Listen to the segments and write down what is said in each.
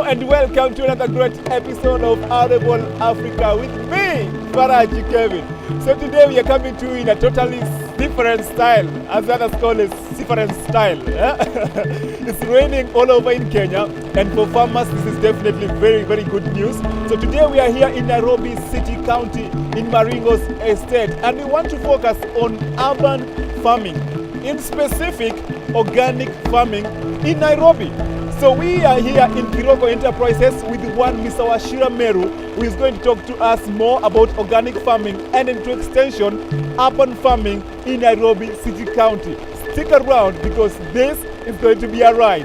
and welcome to another great episode of Arable Africa with me, Faraji Kevin. So today we are coming to you in a totally different style, as others call it, different style. It's raining all over in Kenya, and for farmers this is definitely very, very good news. So today we are here in Nairobi City County in Maringo's estate, and we want to focus on urban farming, in specific organic farming in Nairobi. So we are here in Kiroko Enterprises with one Mr. Wachira Meru, who is going to talk to us more about organic farming and into extension urban farming in Nairobi City County. Stick around because this is going to be a ride.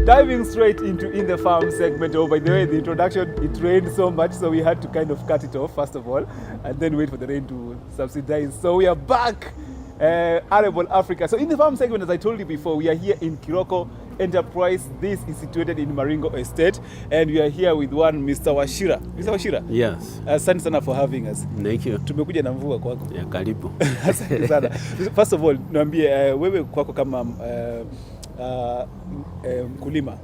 Diving straight into In the Farm segment. Oh, by the way, the introduction, it rained so much, so we had to kind of cut it off first of all and then wait for the rain to subsidize. So we are back. Arable Africa. So in the farm segment, as I told you before, we are here in Kiroko Enterprise. This is situated in Maringo Estate, and we are here with one Mr. Wachira. Mr. Wachira? Yes. Asante sana for having us. Thank you. Tumekuja na mvua kwako. Ya karibu. Asante sana. First of all, niambie wewe kwako kama mkulima.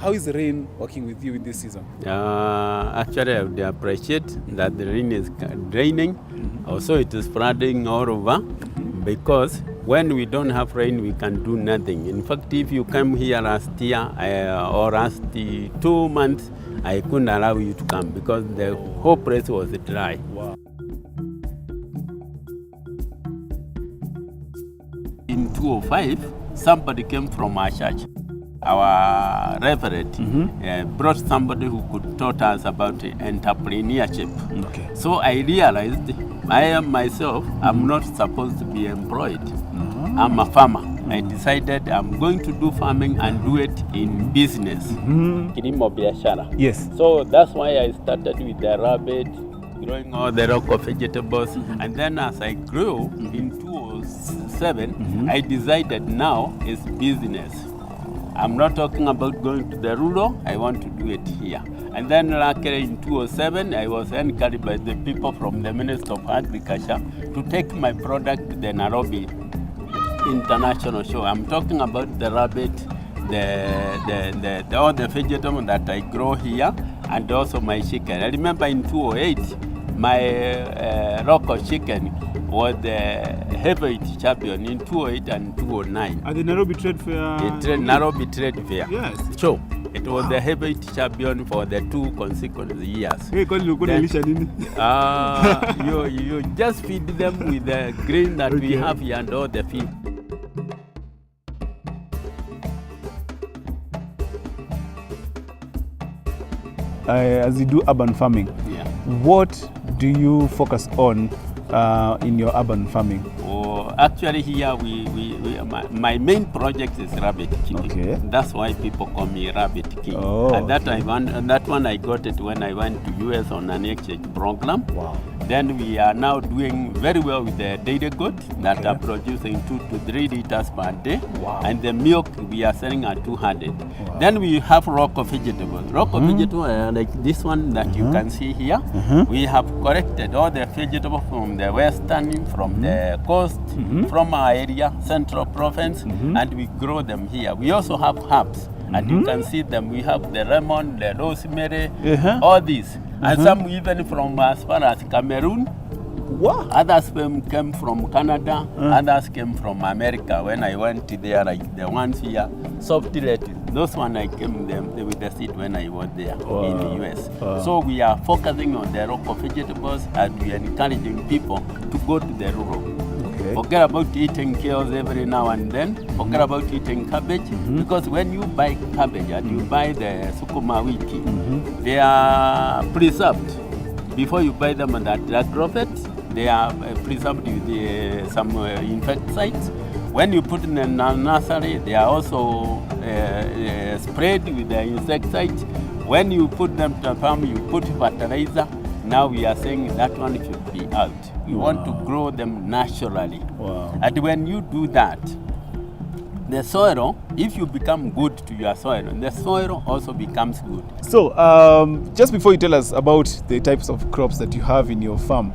How is the rain working with you in this season? Actually, I would appreciate that the rain is draining. Also, it is flooding all over. Because when we don't have rain, we can do nothing. In fact, if you come here last year or last 2 months, I couldn't allow you to come because the whole place was dry. Wow. In 2005, somebody came from our church. Our reverend brought somebody who could taught us about entrepreneurship. Okay. So I realized I am myself, I'm not supposed to be employed. I'm a farmer. I decided I'm going to do farming and do it in business. Kilimo biashara. Yes. So that's why I started with the rabbit, growing all the local vegetables. And then as I grew in 2007, I decided now it's business. I'm not talking about going to the rural, I want to do it here. And then luckily in 2007, I was encouraged by the people from the Ministry of Agriculture to take my product to the Nairobi International Show. I'm talking about the rabbit, all the vegetables that I grow here, and also my chicken. I remember in 2008, my local chicken was the heavyweight champion in 2008 and 2009. At the Nairobi Trade Fair? Nairobi Trade Fair. Yes. So, it was the heavyweight champion for the 2 consecutive years. Hey, you just feed them with the grain that we have here and all the feed. As you do urban farming, what do you focus on in your urban farming? Actually here my main project is rabbit king. Okay. That's why people call me Rabbit King. Oh, and that one I got it when I went to US on an exchange program. Wow. Then we are now doing very well with the dairy goat that are producing 2 to 3 liters per day. Wow. And the milk we are selling at 200. Wow. Then we have local vegetables. Local vegetables like this one that you can see here. We have collected all the vegetables from the western, from the coast, from our area, central province, and we grow them here. We also have herbs, and you can see them. We have the lemon, the rosemary, all these. And some even from as far as Cameroon. Wow. Others came from Canada, others came from America. When I went there, like the ones here, soft lettuce, those one I came them with the seed when I was there in the US. So we are focusing on the local vegetables and we are encouraging people to go to the rural. Okay. Forget about eating kales every now and then. Forget about eating cabbage. Because when you buy cabbage and you buy the sukuma wiki, they are preserved. Before you buy them at the agrovet, they are preserved with some insecticides. When you put in the nursery, they are also sprayed with the insecticides. When you put them to the farm, you put fertilizer. Now we are saying that one should be out. We want to grow them naturally. Wow. And when you do that, the soil, if you become good to your soil, the soil also becomes good. So, just before you tell us about the types of crops that you have in your farm,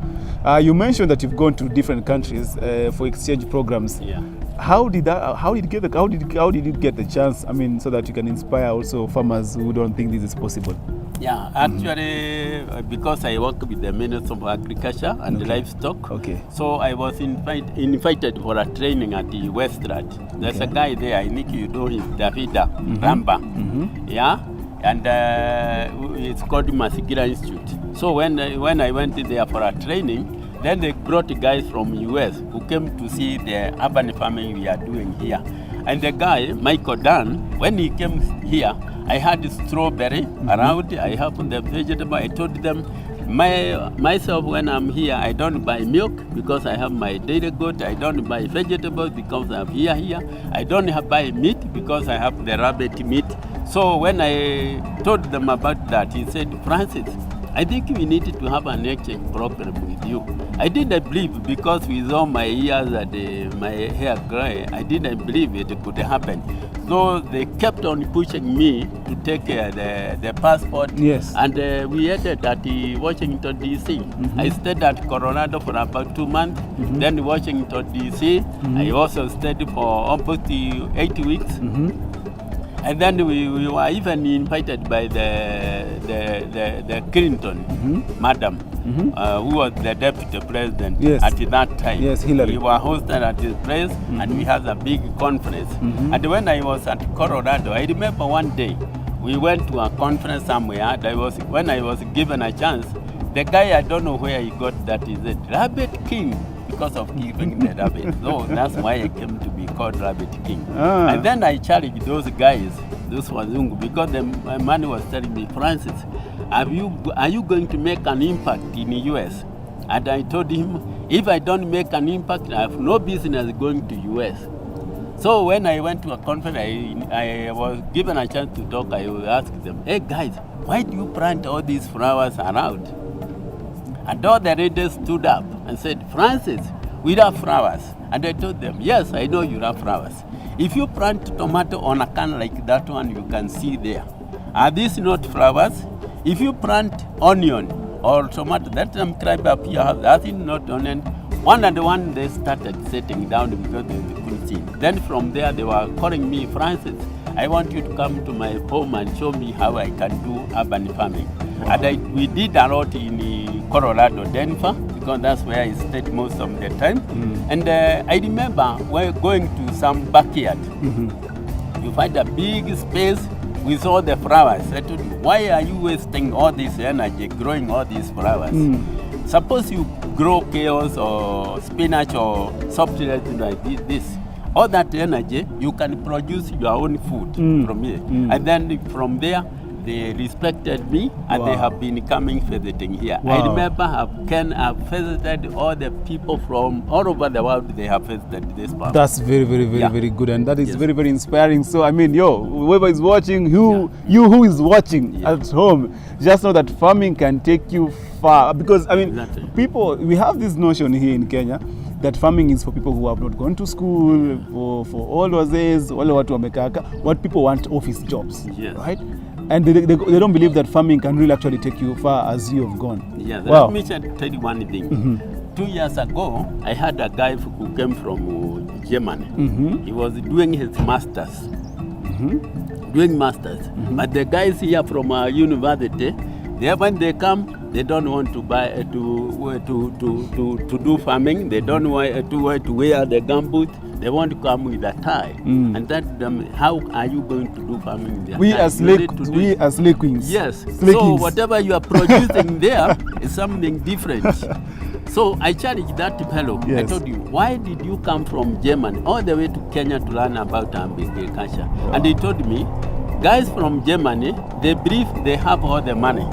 you mentioned that you've gone to different countries for exchange programs. Yeah. how did you get the chance? I mean, so that you can inspire also farmers who don't think this is possible. Yeah, actually, because I work with the Ministry of Agriculture and Livestock, so I was invited for a training at the Westland. There's a guy there, I think you know him, Davida Ramba, yeah, and it's called Masigira Institute. So when I went there for a training, then they brought guys from US who came to see the urban farming we are doing here. And the guy, Michael Dan, when he came here, I had strawberry around, I have the vegetable. I told them, myself when I'm here, I don't buy milk because I have my dairy goat. I don't buy vegetables because I'm here. I don't buy meat because I have the rabbit meat. So when I told them about that, he said, Francis, I think we needed to have an exchange program with you. I didn't believe, because with all my ears and my hair gray, I didn't believe it could happen. So they kept on pushing me to take the passport. Yes. And we headed at Washington, D.C. I stayed at Colorado for about 2 months. Then Washington, D.C. I also stayed for almost 8 weeks. And then we were even invited by the Clinton, madam, who was the deputy president at that time. Yes, Hillary. We were hosted at his place, and we had a big conference. And when I was at Colorado, I remember one day, we went to a conference somewhere. When I was given a chance, the guy, I don't know where he got that, he said, Rabbit King, because of giving the rabbit. So that's why I came to be called Rabbit King. And then I challenged those guys, those Wazungu, because the man was telling me, Francis, are you going to make an impact in the US? And I told him, if I don't make an impact, I have no business going to US. So when I went to a conference, I was given a chance to talk. I would ask them, hey guys, why do you plant all these flowers around? And all the readers stood up and said, Francis, we love flowers. And I told them, yes, I know you love flowers. If you plant tomato on a can like that one you can see there, are these not flowers? If you plant onion or tomato, that crab up here, that is not onion. One and one they started sitting down because they couldn't see. Then from there they were calling me, Francis, I want you to come to my home and show me how I can do urban farming. Wow. And we did a lot in Colorado, Denver, because that's where I stayed most of the time. And I remember we're going to some backyard. You find a big space with all the flowers. I told you, why are you wasting all this energy growing all these flowers? Suppose you grow kales or spinach or something like this. All that energy, you can produce your own food from here. And then from there, they respected me, and they have been coming visiting here. I remember I've visited all the people from all over the world. They have visited this farm. That's very, very, very, very good, and that is very, very inspiring. So I mean, whoever is watching, who is watching at home, just know that farming can take you far. Because I mean, people, we have this notion here in Kenya that farming is for people who have not gone to school, for all wazes, wale watu wamekaka. What people want office jobs, right? And they don't believe that farming can really actually take you far as you have gone. Yeah, let me tell you one thing. 2 years ago, I had a guy who came from Germany. He was doing his master's. But the guys here from university, when they come, they don't want to buy to do farming. They don't want to wear the gumboots. They want to come with a tie. And that them, how are you going to do farming there? We as slay queens. Yes. So whatever you are producing there is something different. So I challenged that fellow. I told you, why did you come from Germany all the way to Kenya to learn about agriculture? And he told me, guys from Germany, they believe they have all the money.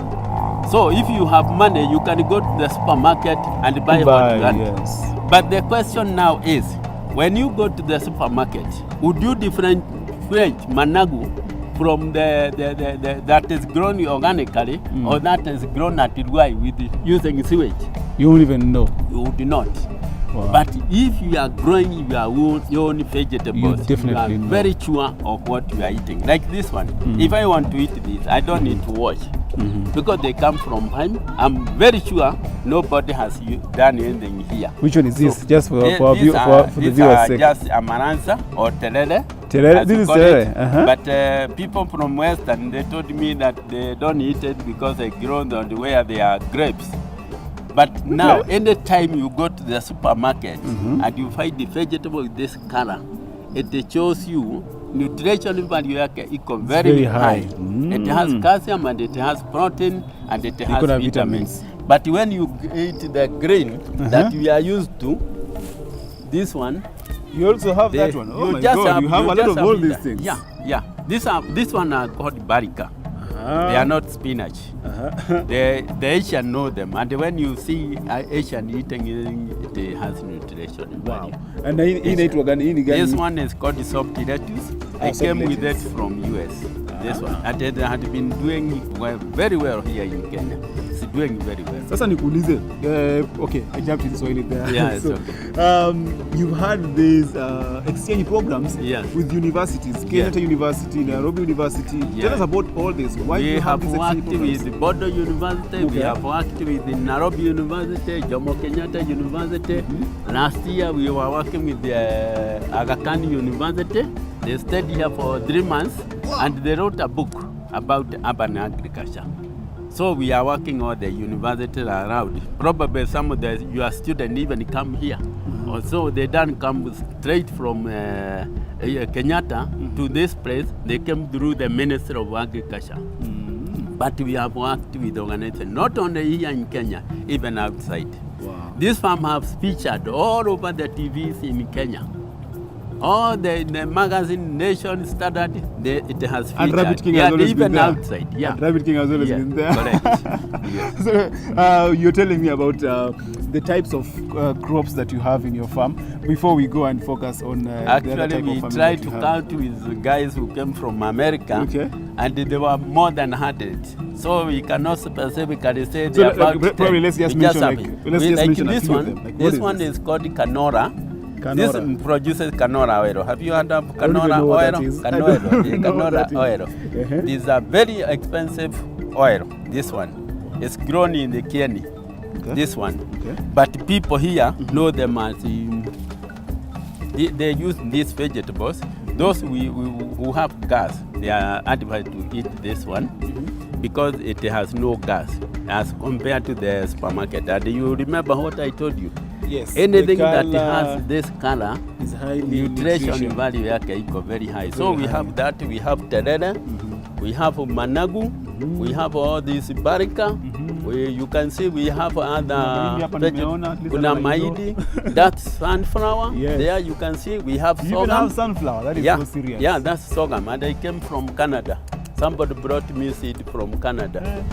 So if you have money, you can go to the supermarket and buy what you want. But the question now is, when you go to the supermarket, would you differentiate managu from that is grown organically or that is grown at Uruguay with using sewage? You won't even know. You would not. Wow. But if you are growing your own vegetables, you are very sure of what you are eating. Like this one. If I want to eat this, I don't need to wash. because they come from home. I'm very sure nobody has done anything here. Which one is this? Just for the these viewers' are sake. just amaransa or terere. Terere, this is terere. But people from Western, they told me that they don't eat it because they grow on where they are grapes. But now, anytime you go to the supermarket and you find the vegetable with this color, it shows you nutrition value yake iko very high. It has calcium and it has protein and it has vitamins. But when you eat the green that we are used to, this one, you also have that one. Oh my God, you have a lot of all these things. Yeah. This one are called barika. They are not spinach. The Asian know them, and when you see Asian eating it has nutrition. Wow. And this one is called the soft lettuce. I came with it from US. This one, and it had been doing very well here in Kenya. It's doing very well. Sasa nikuulize, okay, I jumped in Swahili there. Yeah, it's so, okay. You've had these exchange programs with universities, Kenyatta University, Nairobi University. Tell us about all this. Why we you have these worked programs? with Bodo University, we have worked with the Nairobi University, Jomo Kenyatta University. Last year we were working with the Aga Khan University. They stayed here for 3 months and they wrote a book about urban agriculture. So we are working all the universities around. Probably some of your students even come here. Also they don't come straight from Kenyatta to this place. They came through the Ministry of Agriculture. But we have worked with organizations, not only here in Kenya, even outside. Wow. This farm has featured all over the TVs in Kenya. All the magazine, Nation, Standard, it has featured. And Rabbit King has always even been there. outside. Yeah. And Rabbit King has always been there. Correct. So, you're telling me about the types of crops that you have in your farm. Before we go and focus on the other type Actually, we of tried to count with guys who came from America, and there were more than 100. So we cannot specifically say so about probably let's just mention this one. This one is called Canora. This produces canola oil. Have you heard of canola oil? Canola oil. These are very expensive oil. This one is grown in the Kieni. This one. But people here know them as they use these vegetables. Those who have gas, they are advised to eat this one because it has no gas as compared to the supermarket. And you remember what I told you? Yes. Anything that has this color is highly nutrition value yake iko very high. So we have that, we have terere, we have managu, we have all this barika. You can see we have other kuna maidi, that's sunflower. There you can see we have sorghum. You even have sunflower, that is so serious. Yeah, that's sorghum, and I came from Canada. Somebody brought me seed from Canada.